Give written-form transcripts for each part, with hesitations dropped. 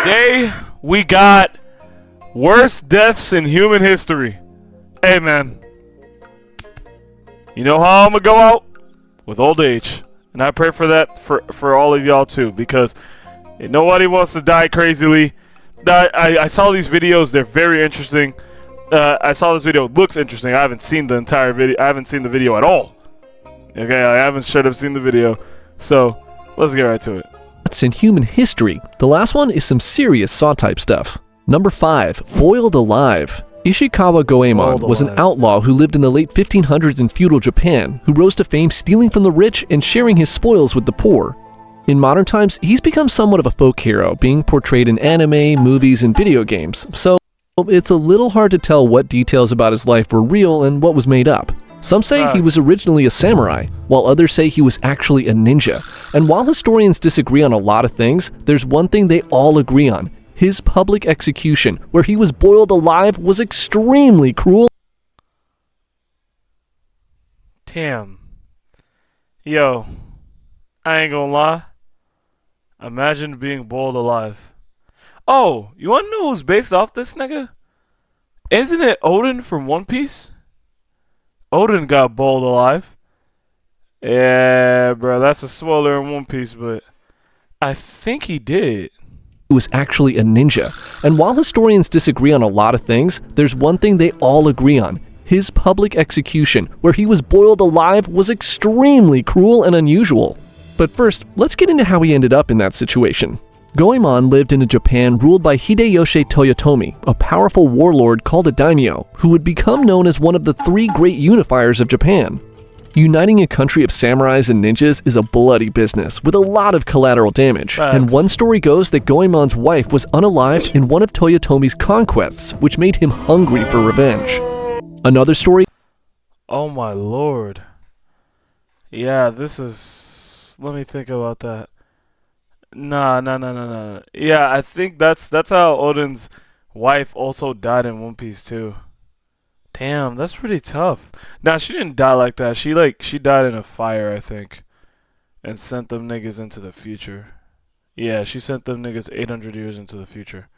Today, we got worst deaths in human history. Hey, man. You know how I'm going to go out? With old age. And I pray for that for all of y'all, too. Because nobody wants to die crazily. I saw these videos. They're very interesting. I saw this video. It looks interesting. I haven't seen the entire video. I haven't seen the video at all. Okay, I haven't straight up seen the video. So, let's get right to it. That's in human history. The last one is some serious Saw type stuff. Number 5. Boiled alive. Ishikawa Goemon was an outlaw who lived in the late 1500s in feudal Japan, who rose to fame stealing from the rich and sharing his spoils with the poor. In modern times, he's become somewhat of a folk hero, being portrayed in anime, movies, and video games, so it's a little hard to tell what details about his life were real and what was made up. Some say he was originally a samurai, while others say he was actually a ninja. And while historians disagree on a lot of things, there's one thing they all agree on. His public execution, where he was boiled alive, was extremely cruel. Damn. Yo, I ain't gonna lie. Imagine being boiled alive. Oh, you wanna know who's based off this nigga? Isn't it Odin from One Piece? Odin got boiled alive. Yeah, bro, that's a spoiler in One Piece, but I think he did. He was actually a ninja. And while historians disagree on a lot of things, there's one thing they all agree on. His public execution, where he was boiled alive, was extremely cruel and unusual. But first, let's get into how he ended up in that situation. Goemon lived in a Japan ruled by Hideyoshi Toyotomi, a powerful warlord called a daimyo, who would become known as one of the 3 great unifiers of Japan. Uniting a country of samurais and ninjas is a bloody business, with a lot of collateral damage. And one story goes that Goemon's wife was unalived in one of Toyotomi's conquests, which made him hungry for revenge. Another story... Oh my lord. Yeah, this is... Let me think about that. Nah. Yeah, I think that's how Odin's wife also died in One Piece too. Damn, that's pretty tough. Nah, she didn't die like that. She died in a fire, I think, and sent them niggas into the future. Yeah, she sent them niggas 800 years into the future.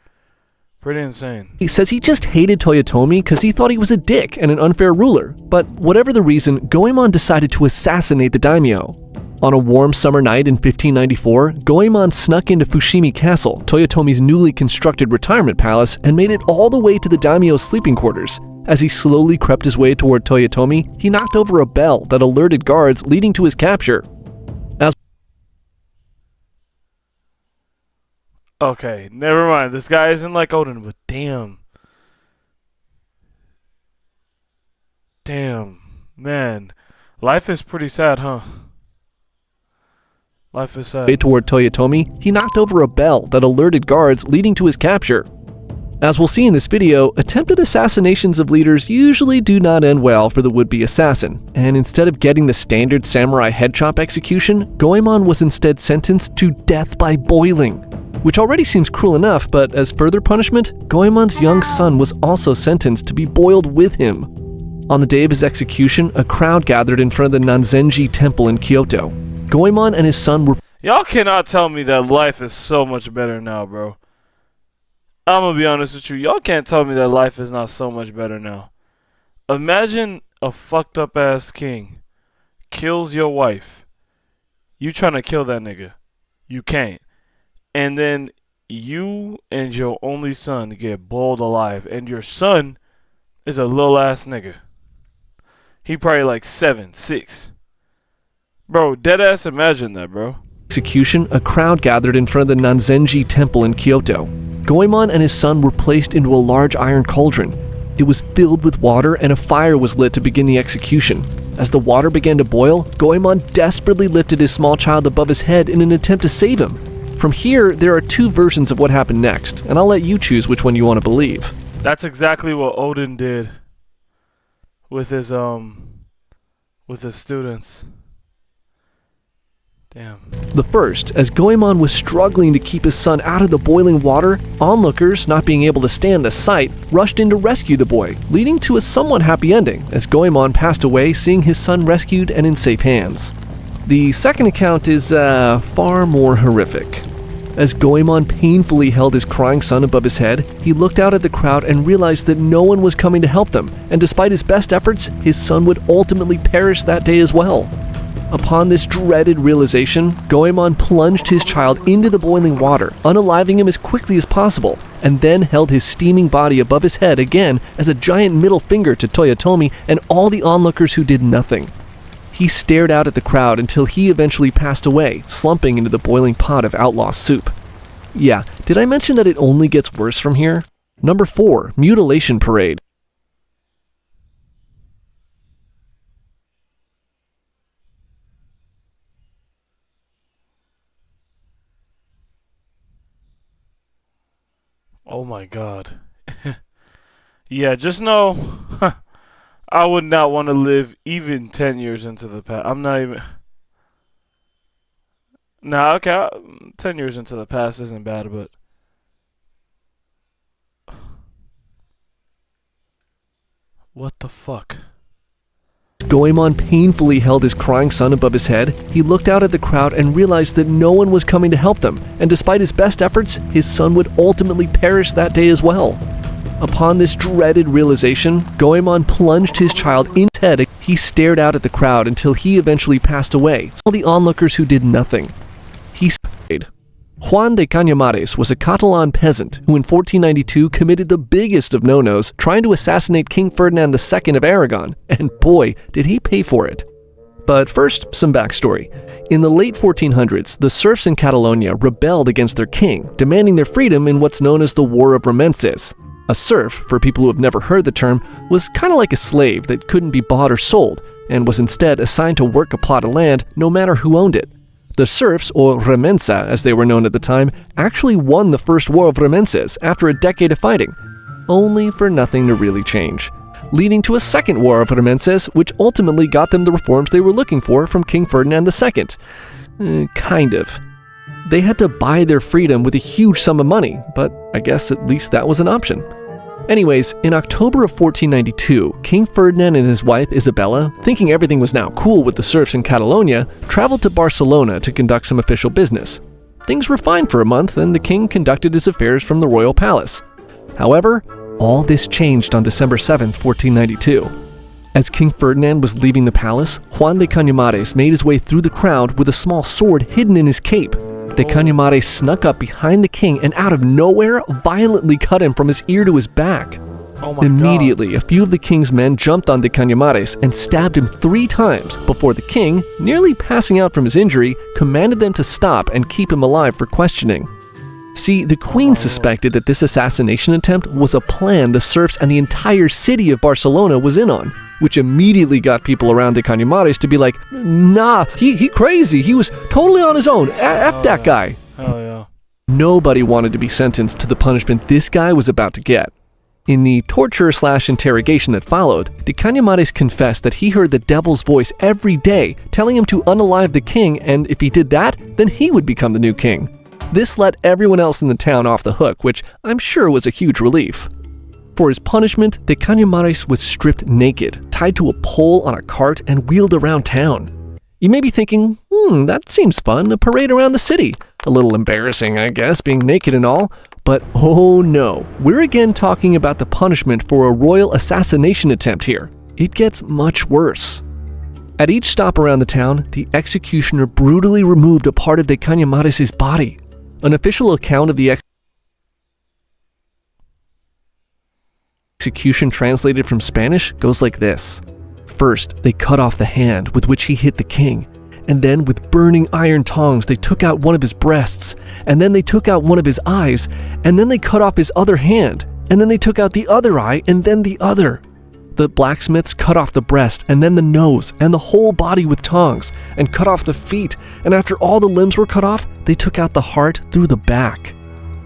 Pretty insane. He says he just hated Toyotomi because he thought he was a dick and an unfair ruler. But whatever the reason, Goemon decided to assassinate the daimyo. On a warm summer night in 1594, Goemon snuck into Fushimi Castle, Toyotomi's newly constructed retirement palace, and made it all the way to the daimyo's sleeping quarters. As he slowly crept his way toward Toyotomi, he knocked over a bell that alerted guards, leading to his capture. Okay, never mind. This guy isn't like Odin, but damn. Damn. Man. Life is pretty sad, huh? Life is sad. Toward Toyotomi, he knocked over a bell that alerted guards, leading to his capture. As we'll see in this video, attempted assassinations of leaders usually do not end well for the would-be assassin, and instead of getting the standard samurai head chop execution, Goemon was instead sentenced to death by boiling, which already seems cruel enough, but as further punishment, Goemon's young son was also sentenced to be boiled with him. On the day of his execution, a crowd gathered in front of the Nanzenji Temple in Kyoto. Goemon and his son were... Y'all cannot tell me that life is so much better now, bro. I'm gonna be honest with you. Y'all can't tell me that life is not so much better now. Imagine a fucked up ass king kills your wife. You trying to kill that nigga. You can't. And then you and your only son get boiled alive. And your son is a little ass nigga. He probably like 7, 6. Bro, deadass imagine that, bro. Execution, a crowd gathered in front of the Nanzenji Temple in Kyoto. Goemon and his son were placed into a large iron cauldron. It was filled with water and a fire was lit to begin the execution. As the water began to boil, Goemon desperately lifted his small child above his head in an attempt to save him. From here, there are 2 versions of what happened next, and I'll let you choose which one you want to believe. That's exactly what Odin did with his students. Damn. The first, as Goemon was struggling to keep his son out of the boiling water, onlookers, not being able to stand the sight, rushed in to rescue the boy, leading to a somewhat happy ending, as Goemon passed away seeing his son rescued and in safe hands. The second account is far more horrific. As Goemon painfully held his crying son above his head, he looked out at the crowd and realized that no one was coming to help them, and despite his best efforts, his son would ultimately perish that day as well. Upon this dreaded realization, Goemon plunged his child into the boiling water, unaliving him as quickly as possible, and then held his steaming body above his head again as a giant middle finger to Toyotomi and all the onlookers who did nothing. He stared out at the crowd until he eventually passed away, slumping into the boiling pot of outlaw soup. Yeah, did I mention that it only gets worse from here? Number 4, Mutilation Parade. Oh my god. Yeah, just know I would not want to live even 10 years into the past. I'm not even. Nah, okay, 10 years into the past isn't bad, but. What the fuck? Goemon painfully held his crying son above his head. He looked out at the crowd and realized that no one was coming to help them, and despite his best efforts, his son would ultimately perish that day as well. Upon this dreaded realization, Goemon plunged his child in his head. He stared out at the crowd until he eventually passed away, all the onlookers who did nothing. He stayed. Juan de Cañamares was a Catalan peasant who in 1492 committed the biggest of no-nos, trying to assassinate King Ferdinand II of Aragon, and boy, did he pay for it. But first, some backstory. In the late 1400s, the serfs in Catalonia rebelled against their king, demanding their freedom in what's known as the War of Remences. A serf, for people who have never heard the term, was kind of like a slave that couldn't be bought or sold, and was instead assigned to work a plot of land no matter who owned it. The serfs, or remensa as they were known at the time, actually won the First War of Remences after a decade of fighting, only for nothing to really change, leading to a second War of Remences, which ultimately got them the reforms they were looking for from King Ferdinand II. Kind of. They had to buy their freedom with a huge sum of money, but I guess at least that was an option. Anyways, in October of 1492, King Ferdinand and his wife Isabella, thinking everything was now cool with the serfs in Catalonia, traveled to Barcelona to conduct some official business. Things were fine for a month, and the king conducted his affairs from the royal palace. However, all this changed on December 7, 1492. As King Ferdinand was leaving the palace, Juan de Cañamares made his way through the crowd with a small sword hidden in his cape. De Cañamares snuck up behind the king and out of nowhere violently cut him from his ear to his back. Oh my Immediately, God. a few of the king's men jumped on De Cañamares and stabbed him 3 times before the king, nearly passing out from his injury, commanded them to stop and keep him alive for questioning. See, the queen suspected that this assassination attempt was a plan the serfs and the entire city of Barcelona was in on, which immediately got people around De Cañamares to be like, nah, he crazy, he was totally on his own, F that guy. Hell yeah. Nobody wanted to be sentenced to the punishment this guy was about to get. In the torture/interrogation that followed, De Cañamares confessed that he heard the devil's voice every day telling him to unalive the king, and if he did that, then he would become the new king. This let everyone else in the town off the hook, which I'm sure was a huge relief. For his punishment, De Cañamares was stripped naked, tied to a pole on a cart, and wheeled around town. You may be thinking, that seems fun, a parade around the city. A little embarrassing, I guess, being naked and all. But oh no, we're again talking about the punishment for a royal assassination attempt here. It gets much worse. At each stop around the town, the executioner brutally removed a part of De Cañamares' body. An official account of the execution translated from Spanish goes like this. First, they cut off the hand with which he hit the king, and then with burning iron tongs they took out one of his breasts, and then they took out one of his eyes, and then they cut off his other hand, and then they took out the other eye, and then the other. The blacksmiths cut off the breast, and then the nose, and the whole body with tongs, and cut off the feet, and after all the limbs were cut off, they took out the heart through the back.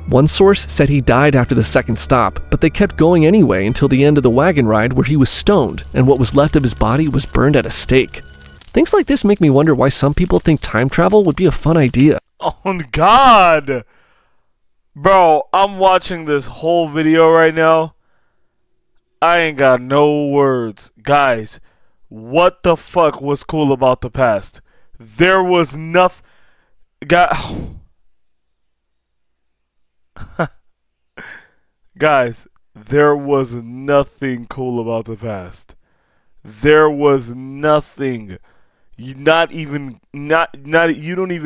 One source said he died after the second stop, but they kept going anyway until the end of the wagon ride where he was stoned, and what was left of his body was burned at a stake. Things like this make me wonder why some people think time travel would be a fun idea. Oh God! Bro, I'm watching this whole video right now. I ain't got no words. Guys, what the fuck was cool about the past? There was nothing. Guys, there was nothing cool about the past. There was nothing. You don't even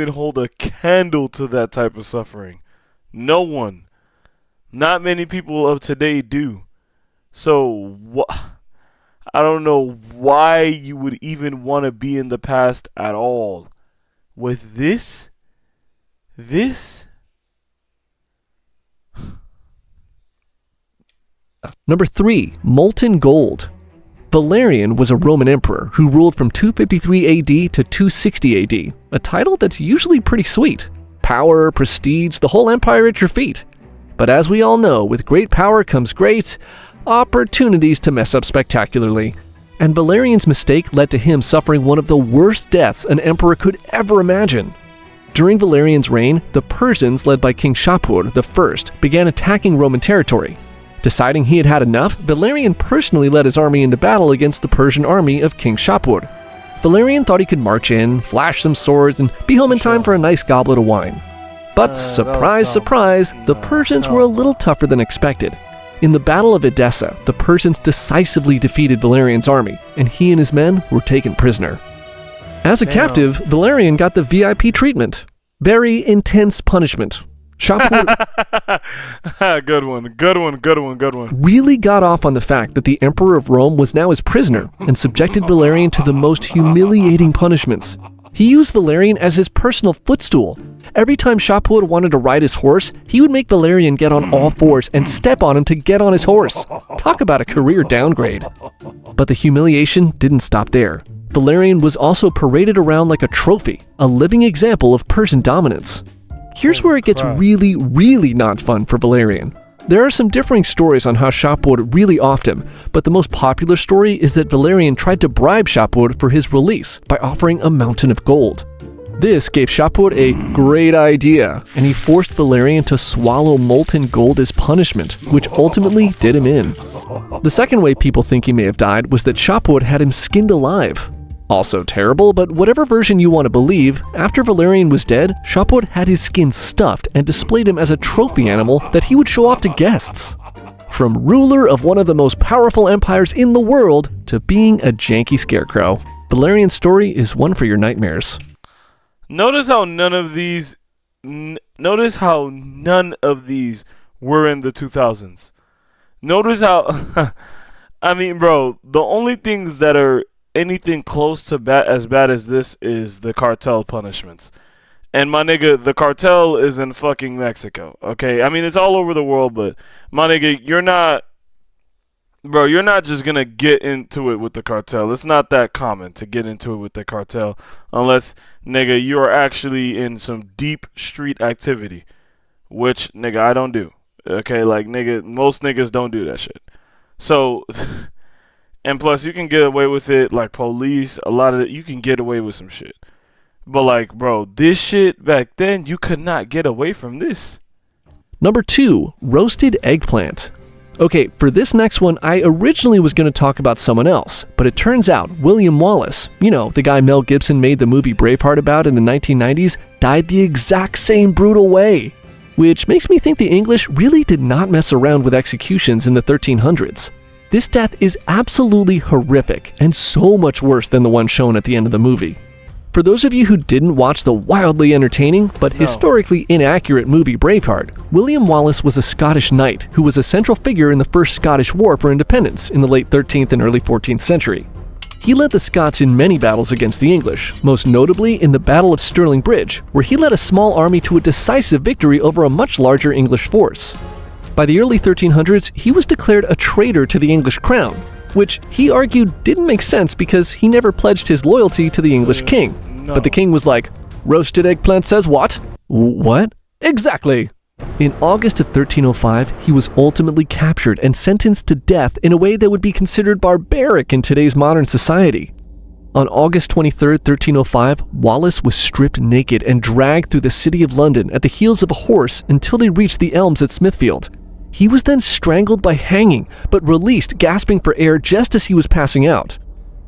hold a candle to that type of suffering. No one. Not many people of today do. So I don't know why you would even want to be in the past at all. With this. Number 3. Molten gold. Valerian was a Roman emperor who ruled from 253 AD to 260 AD, a title that's usually pretty sweet. Power, prestige, the whole empire at your feet. But as we all know, with great power comes great opportunities to mess up spectacularly. And Valerian's mistake led to him suffering one of the worst deaths an emperor could ever imagine. During Valerian's reign, the Persians, led by King Shapur I, began attacking Roman territory. Deciding he had had enough, Valerian personally led his army into battle against the Persian army of King Shapur. Valerian thought he could march in, flash some swords, and be home in time for a nice goblet of wine. But surprise, surprise, the Persians were a little tougher than expected. In the Battle of Edessa, the Persians decisively defeated Valerian's army, and he and his men were taken prisoner. As a captive, Valerian got the VIP treatment. Very intense punishment. Shapur Good one. really got off on the fact that the Emperor of Rome was now his prisoner and subjected Valerian to the most humiliating punishments. He used Valerian as his personal footstool. Every time Shapur wanted to ride his horse, he would make Valerian get on all fours and step on him to get on his horse. Talk about a career downgrade. But the humiliation didn't stop there. Valerian was also paraded around like a trophy, a living example of Persian dominance. Here's where it gets really, really not fun for Valerian. There are some differing stories on how Shapur really offed him, but the most popular story is that Valerian tried to bribe Shapur for his release by offering a mountain of gold. This gave Shapur a great idea, and he forced Valerian to swallow molten gold as punishment, which ultimately did him in. The second way people think he may have died was that Shapur had him skinned alive. Also terrible, but whatever version you want to believe, after Valerian was dead, Shapur had his skin stuffed and displayed him as a trophy animal that he would show off to guests. From ruler of one of the most powerful empires in the world to being a janky scarecrow, Valerian's story is one for your nightmares. Notice how none of these were in the 2000s. Notice how I mean, bro, the only things that are anything close to as bad as this is the cartel punishments. And my nigga, the cartel is in fucking Mexico, okay? I mean, it's all over the world, but my nigga, you're not just gonna get into it with the cartel. It's not that common to get into it with the cartel unless, nigga, you are actually in some deep street activity, which, nigga, I don't do, okay? Like, nigga, most niggas don't do that shit. So... And plus, you can get away with it, like police, a lot of it, you can get away with some shit. But like, bro, this shit back then, you could not get away from this. Number 2, roasted eggplant. Okay, for this next one, I originally was going to talk about someone else, but it turns out William Wallace, you know, the guy Mel Gibson made the movie Braveheart about in the 1990s, died the exact same brutal way. Which makes me think the English really did not mess around with executions in the 1300s. This death is absolutely horrific and so much worse than the one shown at the end of the movie. For those of you who didn't watch the wildly entertaining but historically inaccurate movie Braveheart, William Wallace was a Scottish knight who was a central figure in the First Scottish War for Independence in the late 13th and early 14th century. He led the Scots in many battles against the English, most notably in the Battle of Stirling Bridge, where he led a small army to a decisive victory over a much larger English force. By the early 1300s, he was declared a traitor to the English crown, which he argued didn't make sense because he never pledged his loyalty to the English king. No. But the king was like, "Roasted eggplant says what? What? Exactly." In August of 1305, he was ultimately captured and sentenced to death in a way that would be considered barbaric in today's modern society. On August 23, 1305, Wallace was stripped naked and dragged through the city of London at the heels of a horse until they reached the elms at Smithfield. He was then strangled by hanging, but released gasping for air just as he was passing out.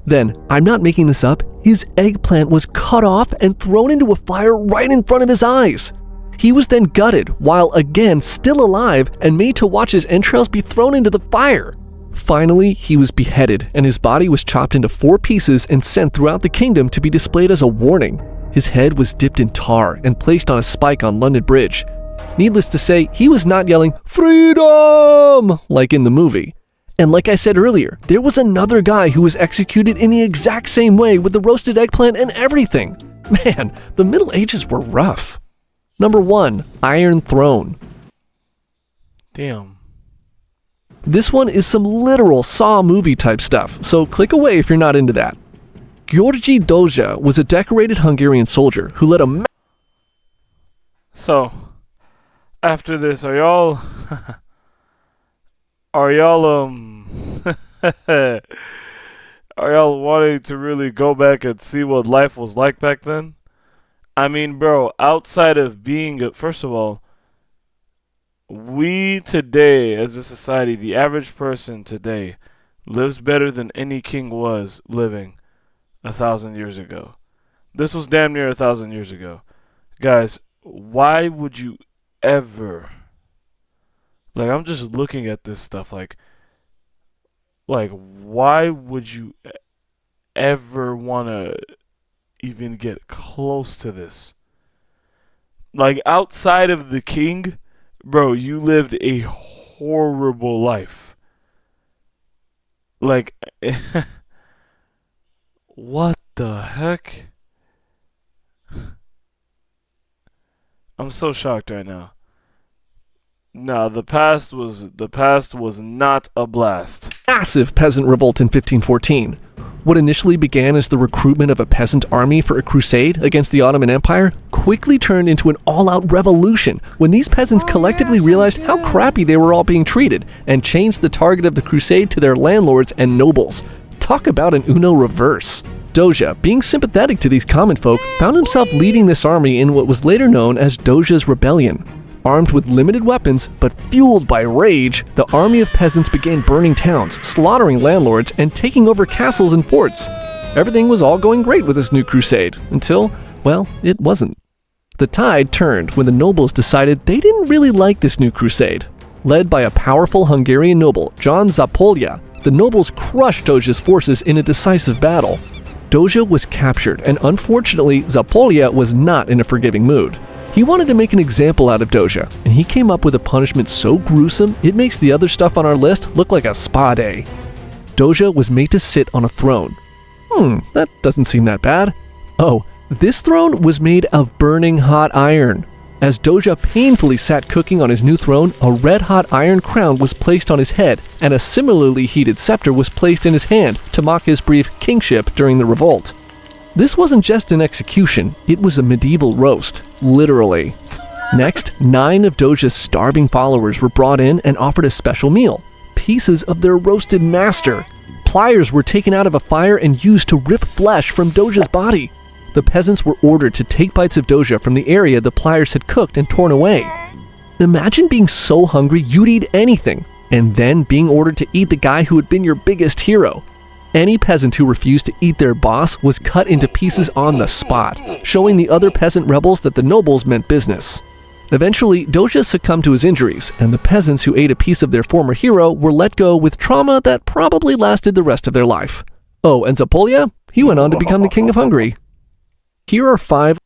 Then, I'm not making this up, his eggplant was cut off and thrown into a fire right in front of his eyes. He was then gutted while again still alive and made to watch his entrails be thrown into the fire. Finally, he was beheaded and his body was chopped into 4 pieces and sent throughout the kingdom to be displayed as a warning. His head was dipped in tar and placed on a spike on London Bridge. Needless to say, he was not yelling, "Freedom!" like in the movie. And like I said earlier, there was another guy who was executed in the exact same way with the roasted eggplant and everything. Man, the Middle Ages were rough. Number 1, Iron Throne. Damn. This one is some literal Saw movie type stuff, so click away if you're not into that. György Doja was a decorated Hungarian soldier who led a So, after this, are y'all are y'all wanting to really go back and see what life was like back then? I mean, bro, outside of being first of all, we today as a society, the average person today lives better than any king was living 1,000 years ago. This was damn near 1,000 years ago. Guys, why would you ever, like, I'm just looking at this stuff like why would you ever want to even get close to this? Like, outside of the king, bro, you lived a horrible life. Like, what the heck? I'm so shocked right now. No, the past was not a blast. Massive peasant revolt in 1514. What initially began as the recruitment of a peasant army for a crusade against the Ottoman Empire quickly turned into an all-out revolution when these peasants collectively realized how crappy they were all being treated and changed the target of the crusade to their landlords and nobles. Talk about an Uno reverse. Doja, being sympathetic to these common folk, found himself leading this army in what was later known as Doja's Rebellion. Armed with limited weapons, but fueled by rage, the army of peasants began burning towns, slaughtering landlords, and taking over castles and forts. Everything was all going great with this new crusade, until, well, it wasn't. The tide turned when the nobles decided they didn't really like this new crusade. Led by a powerful Hungarian noble, John Zápolya, the nobles crushed Doja's forces in a decisive battle. Doja was captured, and unfortunately, Zápolya was not in a forgiving mood. He wanted to make an example out of Doja, and he came up with a punishment so gruesome it makes the other stuff on our list look like a spa day. Doja was made to sit on a throne. That doesn't seem that bad. Oh, this throne was made of burning hot iron. As Doja painfully sat cooking on his new throne, a red-hot iron crown was placed on his head, and a similarly heated scepter was placed in his hand to mock his brief kingship during the revolt. This wasn't just an execution, it was a medieval roast, literally. Next, 9 of Doja's starving followers were brought in and offered a special meal, pieces of their roasted master. Pliers were taken out of a fire and used to rip flesh from Doja's body. The peasants were ordered to take bites of Doja from the area the pliers had cooked and torn away. Imagine being so hungry you'd eat anything, and then being ordered to eat the guy who had been your biggest hero. Any peasant who refused to eat their boss was cut into pieces on the spot, showing the other peasant rebels that the nobles meant business. Eventually, Doja succumbed to his injuries, and the peasants who ate a piece of their former hero were let go with trauma that probably lasted the rest of their life. Oh, and Zápolya? He went on to become the king of Hungary. Here are 5